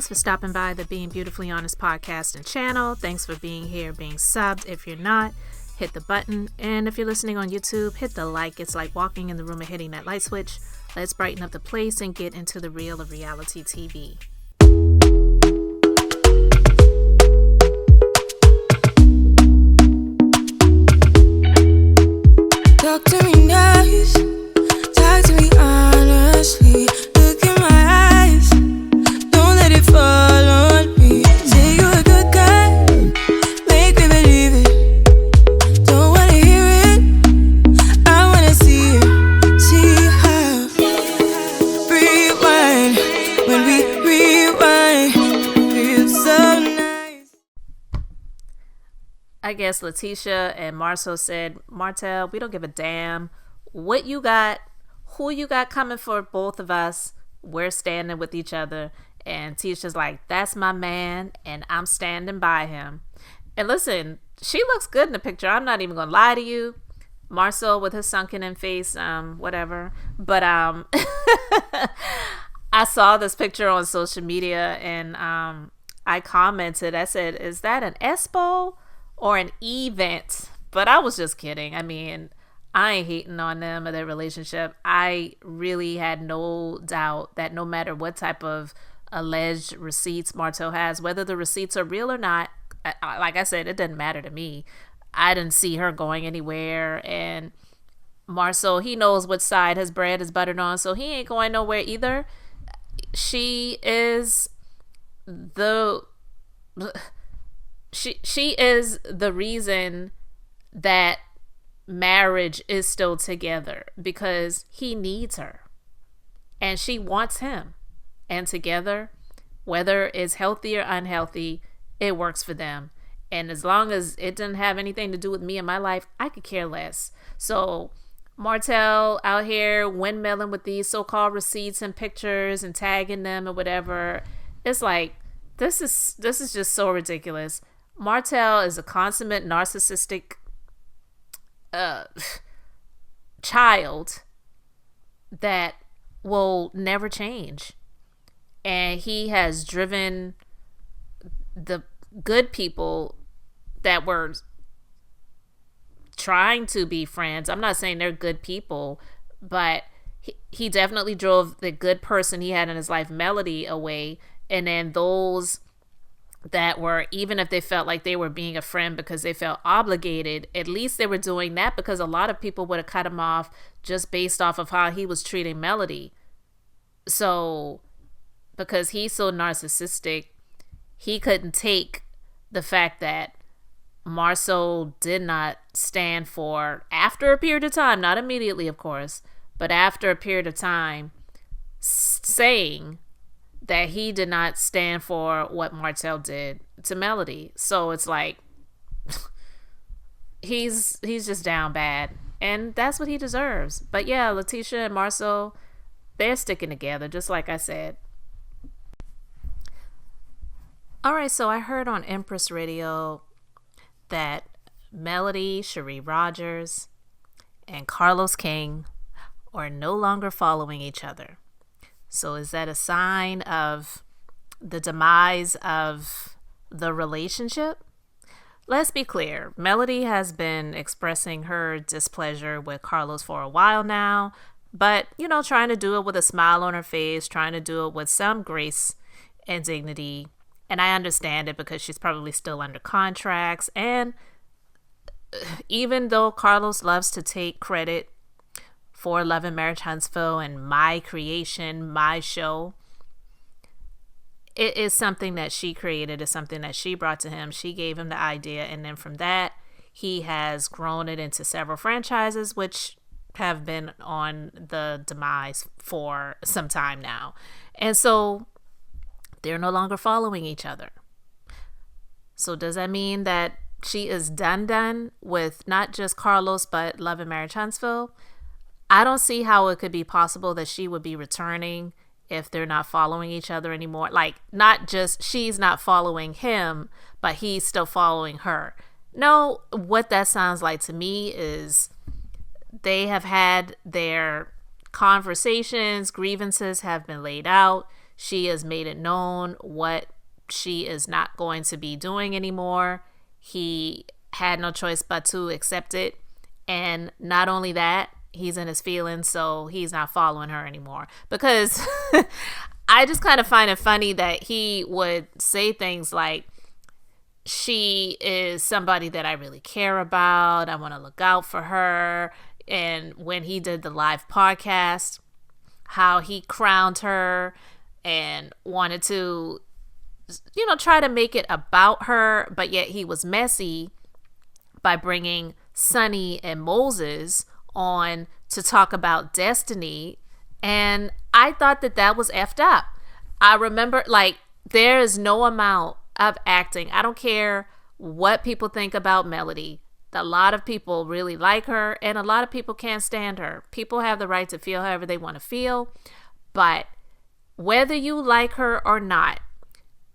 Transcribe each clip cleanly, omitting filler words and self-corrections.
Thanks for stopping by the Being Beautifully Honest podcast and channel. Thanks for being here, being subbed. If you're not, hit the button. And if you're listening on YouTube, hit the like. It's like walking in the room and hitting that light switch. Let's brighten up the place and get into the real of reality TV. Talk to me nice, talk to me honestly. Look in my eyes, don't let it fall on me. Say you're a good guy, make me believe it. Don't wanna hear it, I wanna see it. See how rewind, when we rewind, feels so nice. I guess Latisha and Marsau said, Martell, we don't give a damn what you got, who you got coming for both of us. We're standing with each other. And Tisha's like, that's my man, and I'm standing by him. And listen, she looks good in the picture. I'm not even going to lie to you. Marsau with his sunken in face, whatever. But I saw this picture on social media, and I commented. I said, is that an Expo or an event? But I was just kidding. I mean, I ain't hating on them or their relationship. I really had no doubt that no matter what type of alleged receipts Martell has, whether the receipts are real or not, like I said, it doesn't matter to me. I didn't see her going anywhere. And Marsau, he knows which side his bread is buttered on, so he ain't going nowhere either. She is the reason that marriage is still together, because he needs her and she wants him, and together, whether it's healthy or unhealthy, it works for them. And as long as it doesn't have anything to do with me and my life, I could care less. So Martell out here windmilling with these so-called receipts and pictures and tagging them or whatever, it's like, this is just so ridiculous. Martell is a consummate narcissistic child that will never change. And he has driven the good people that were trying to be friends. I'm not saying they're good people, but he definitely drove the good person he had in his life, Melody, away. And then those that were, even if they felt like they were being a friend because they felt obligated, at least they were doing that because a lot of people would have cut him off just based off of how he was treating Melody. So because he's so narcissistic, he couldn't take the fact that Marsau did not stand for, after a period of time, not immediately of course, but after a period of time, saying that he did not stand for what Martell did to Melody. So it's like, he's just down bad, and that's what he deserves. But yeah, Latisha and Marsau, they're sticking together, just like I said. All right, so I heard on Empress Radio that Melody, Loveandmarriagehuntsville, and Carlos King are no longer following each other. So is that a sign of the demise of the relationship? Let's be clear. Melody has been expressing her displeasure with Carlos for a while now, but, trying to do it with a smile on her face, trying to do it with some grace and dignity. And I understand it because she's probably still under contracts. And even though Carlos loves to take credit for Love and Marriage Huntsville and my creation, my show, it is something that she created. It's something that she brought to him. She gave him the idea. And then from that, he has grown it into several franchises, which have been on the demise for some time now. And so they're no longer following each other. So does that mean that she is done with not just Carlos, but Love and Marriage Huntsville? I don't see how it could be possible that she would be returning if they're not following each other anymore. Like, not just she's not following him, but he's still following her. No, what that sounds like to me is they have had their conversations, grievances have been laid out. She has made it known what she is not going to be doing anymore. He had no choice but to accept it. And not only that, he's in his feelings, so he's not following her anymore. Because I just kind of find it funny that he would say things like, she is somebody that I really care about. I want to look out for her. And when he did the live podcast, how he crowned her and wanted to, try to make it about her, but yet he was messy by bringing Sonny and Moses on to talk about destiny. And I thought that was effed up. I remember, there is no amount of acting. I don't care what people think about Melody. A lot of people really like her, and a lot of people can't stand her. People have the right to feel however they want to feel, but whether you like her or not,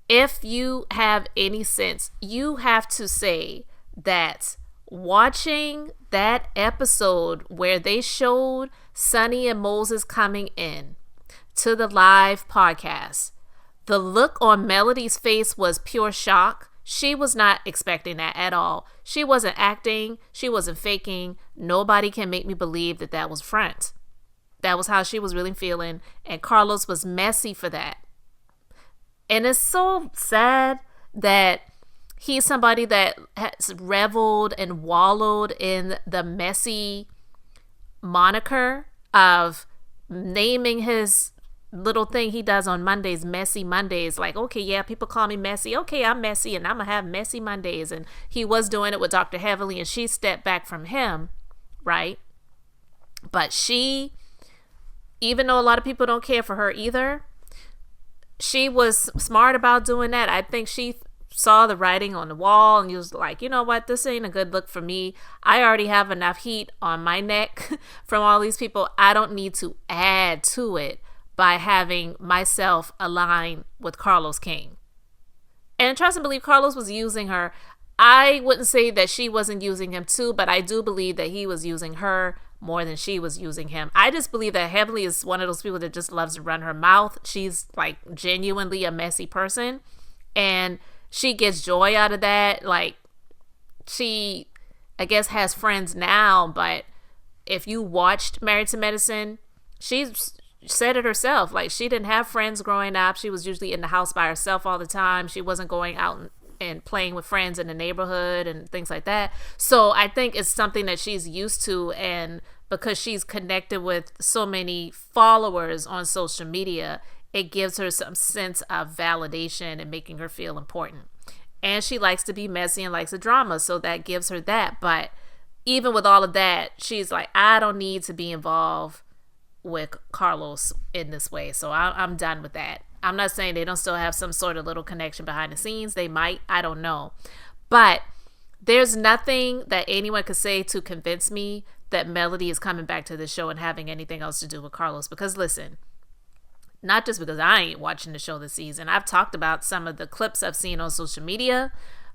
if you have any sense, you have to say that watching that episode where they showed Sonny and Moses coming in to the live podcast, the look on Melody's face was pure shock. She was not expecting that at all. She wasn't acting. She wasn't faking. Nobody can make me believe that was front. That was how she was really feeling. And Carlos was messy for that. And it's so sad that he's somebody that has reveled and wallowed in the messy moniker of naming his little thing he does on Mondays, Messy Mondays. Like, okay, yeah, people call me messy. Okay, I'm messy and I'm gonna have messy Mondays. And he was doing it with Dr. Heavily, and she stepped back from him, right? But she, even though a lot of people don't care for her either, she was smart about doing that. I think she saw the writing on the wall and he was like, you know what, this ain't a good look for me. I already have enough heat on my neck from all these people. I don't need to add to it by having myself align with Carlos King. And trust and believe Carlos was using her. I wouldn't say that she wasn't using him too, but I do believe that he was using her more than she was using him. I just believe that Heavily is one of those people that just loves to run her mouth. She's like genuinely a messy person, and she gets joy out of that. Like, she, I guess, has friends now, but if you watched Married to Medicine, she's said it herself. Like, she didn't have friends growing up. She was usually in the house by herself all the time. She wasn't going out and playing with friends in the neighborhood and things like that. So I think it's something that she's used to, and because she's connected with so many followers on social media, it gives her some sense of validation and making her feel important. And she likes to be messy and likes the drama, so that gives her that. But even with all of that, she's like, I don't need to be involved with Carlos in this way, so I'm done with that. I'm not saying they don't still have some sort of little connection behind the scenes. They might, I don't know. But there's nothing that anyone could say to convince me that Melody is coming back to the show and having anything else to do with Carlos. Because listen, not just because I ain't watching the show this season. I've talked about some of the clips I've seen on social media,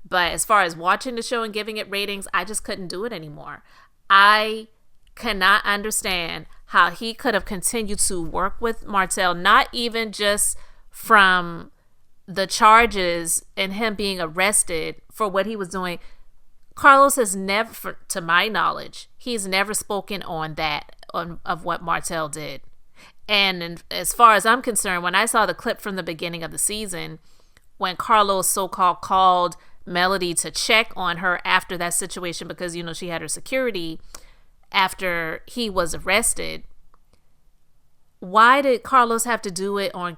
but as far as watching the show and giving it ratings, I just couldn't do it anymore. I cannot understand how he could have continued to work with Martell, not even just from the charges and him being arrested for what he was doing. Carlos has never, to my knowledge, he's never spoken on that, of what Martell did. And as far as I'm concerned, when I saw the clip from the beginning of the season, when Carlos so-called called Melody to check on her after that situation, because, she had her security after he was arrested, why did Carlos have to do it on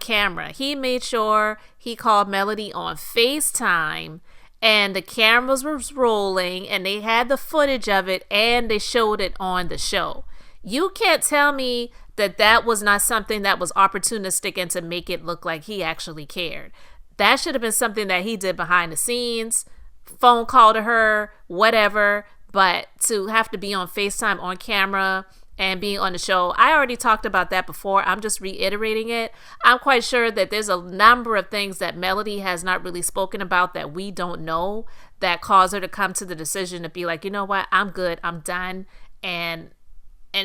camera? He made sure he called Melody on FaceTime, and the cameras were rolling, and they had the footage of it, and they showed it on the show. You can't tell me that was not something that was opportunistic and to make it look like he actually cared. That should have been something that he did behind the scenes, phone call to her, whatever. But to have to be on FaceTime on camera and being on the show, I already talked about that before. I'm just reiterating it. I'm quite sure that there's a number of things that Melody has not really spoken about that we don't know that cause her to come to the decision to be like, you know what, I'm good, I'm done. And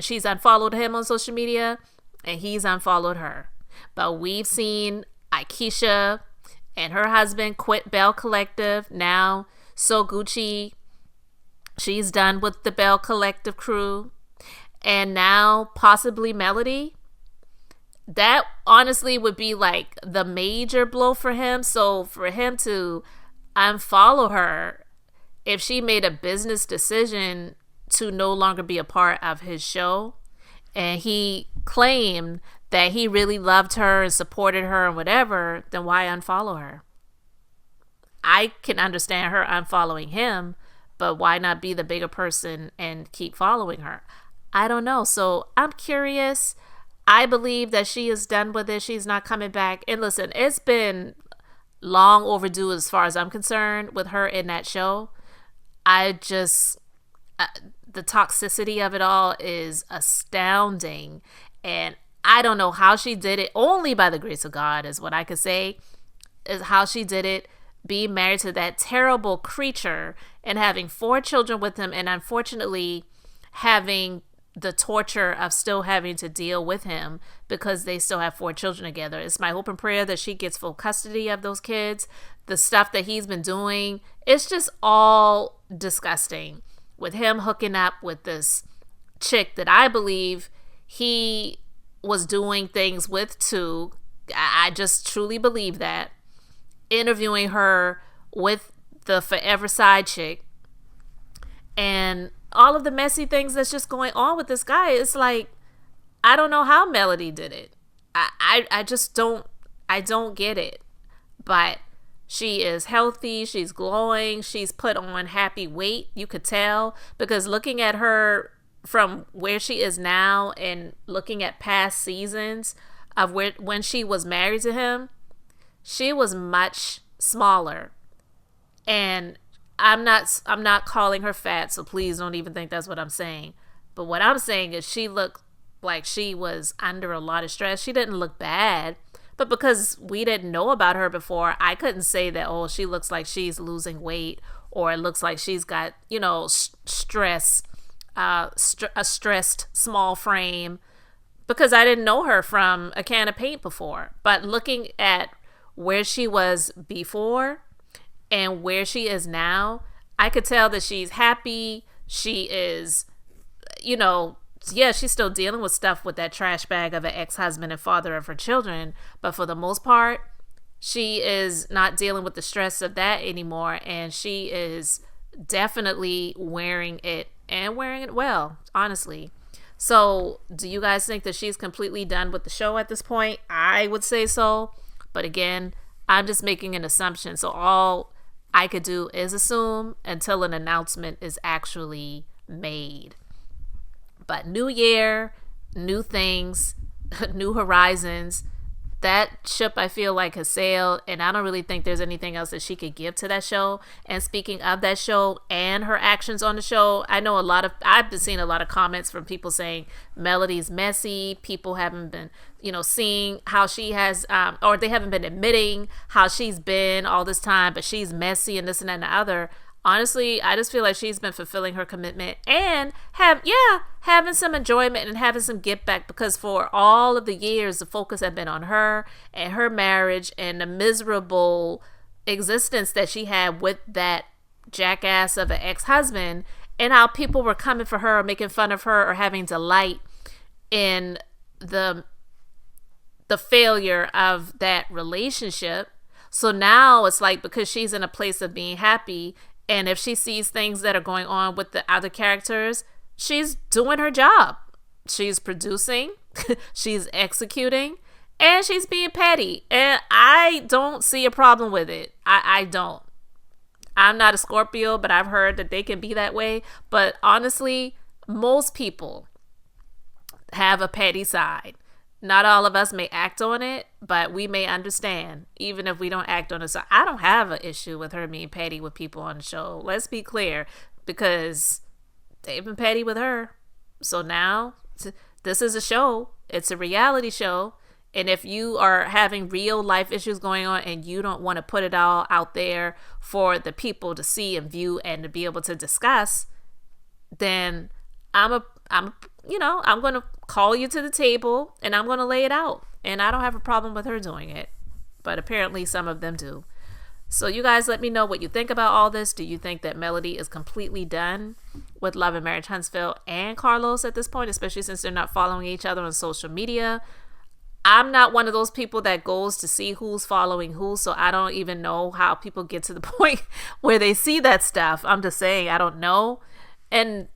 she's unfollowed him on social media, and he's unfollowed her. But we've seen Akeisha and her husband quit Bell Collective. Now, So Gucci, she's done with the Bell Collective crew. And now, possibly Melody. That honestly would be like the major blow for him. So, for him to unfollow her, if she made a business decision to no longer be a part of his show, and he claimed that he really loved her and supported her and whatever, then why unfollow her? I can understand her unfollowing him, but why not be the bigger person and keep following her? I don't know. So I'm curious. I believe that she is done with it. She's not coming back. And listen, it's been long overdue as far as I'm concerned with her in that show. The toxicity of it all is astounding. And I don't know how she did it. Only by the grace of God is what I could say, is how she did it. Being married to that terrible creature and having 4 children with him, and unfortunately having the torture of still having to deal with him because they still have 4 children together. It's my hope and prayer that she gets full custody of those kids. The stuff that he's been doing, it's just all disgusting. With him hooking up with this chick that I believe he was doing things with too. I just truly believe that. Interviewing her with the forever side chick. And all of the messy things that's just going on with this guy. It's like, I don't know how Melody did it. I just don't get it. But she is healthy. She's glowing. She's put on happy weight. You could tell, because looking at her from where she is now and looking at past seasons of when she was married to him, she was much smaller. And I'm not calling her fat, so please don't even think that's what I'm saying. But what I'm saying is she looked like she was under a lot of stress. She didn't look bad, but because we didn't know about her before, I couldn't say that, oh, she looks like she's losing weight, or it looks like she's got, stress, a stressed small frame, because I didn't know her from a can of paint before. But looking at where she was before and where she is now, I could tell that she's happy. She is, she's still dealing with stuff with that trash bag of an ex-husband and father of her children. But for the most part, she is not dealing with the stress of that anymore. And she is definitely wearing it, and wearing it well, honestly. So do you guys think that she's completely done with the show at this point? I would say so. But again, I'm just making an assumption. So all I could do is assume until an announcement is actually made. But new year, new things, new horizons. That ship, I feel like, has sailed, and I don't really think there's anything else that she could give to that show. And speaking of that show and her actions on the show, I know I've been seeing a lot of comments from people saying Melody's messy. People haven't been, seeing how she has, or they haven't been admitting how she's been all this time, but she's messy and this and that and the other. Honestly, I just feel like she's been fulfilling her commitment and having some enjoyment and having some get back, because for all of the years, the focus had been on her and her marriage and the miserable existence that she had with that jackass of an ex-husband, and how people were coming for her or making fun of her or having delight in the failure of that relationship. So now it's like, because she's in a place of being happy, and if she sees things that are going on with the other characters, she's doing her job. She's producing, she's executing, and she's being petty. And I don't see a problem with it. I don't. I'm not a Scorpio, but I've heard that they can be that way. But honestly, most people have a petty side. Not all of us may act on it, but we may understand, even if we don't act on it. So I don't have an issue with her being petty with people on the show. Let's be clear, because they've been petty with her. So now this is a show. It's a reality show. And if you are having real life issues going on and you don't want to put it all out there for the people to see and view and to be able to discuss, then I'm going to call you to the table and I'm going to lay it out. And I don't have a problem with her doing it. But apparently some of them do. So you guys let me know what you think about all this. Do you think that Melody is completely done with Love and Marriage Huntsville and Carlos at this point, especially since they're not following each other on social media? I'm not one of those people that goes to see who's following who, so I don't even know how people get to the point where they see that stuff. I'm just saying, I don't know. And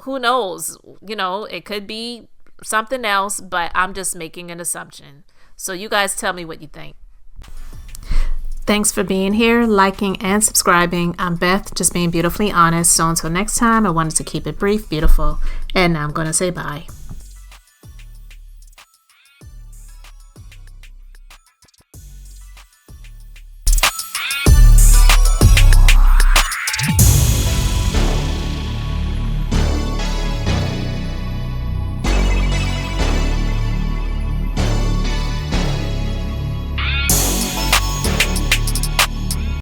who knows? You know, it could be something else, but I'm just making an assumption. So you guys tell me what you think. Thanks for being here, liking, and subscribing. I'm Beth, just being beautifully honest. So until next time, I wanted to keep it brief, beautiful, and now I'm going to say bye.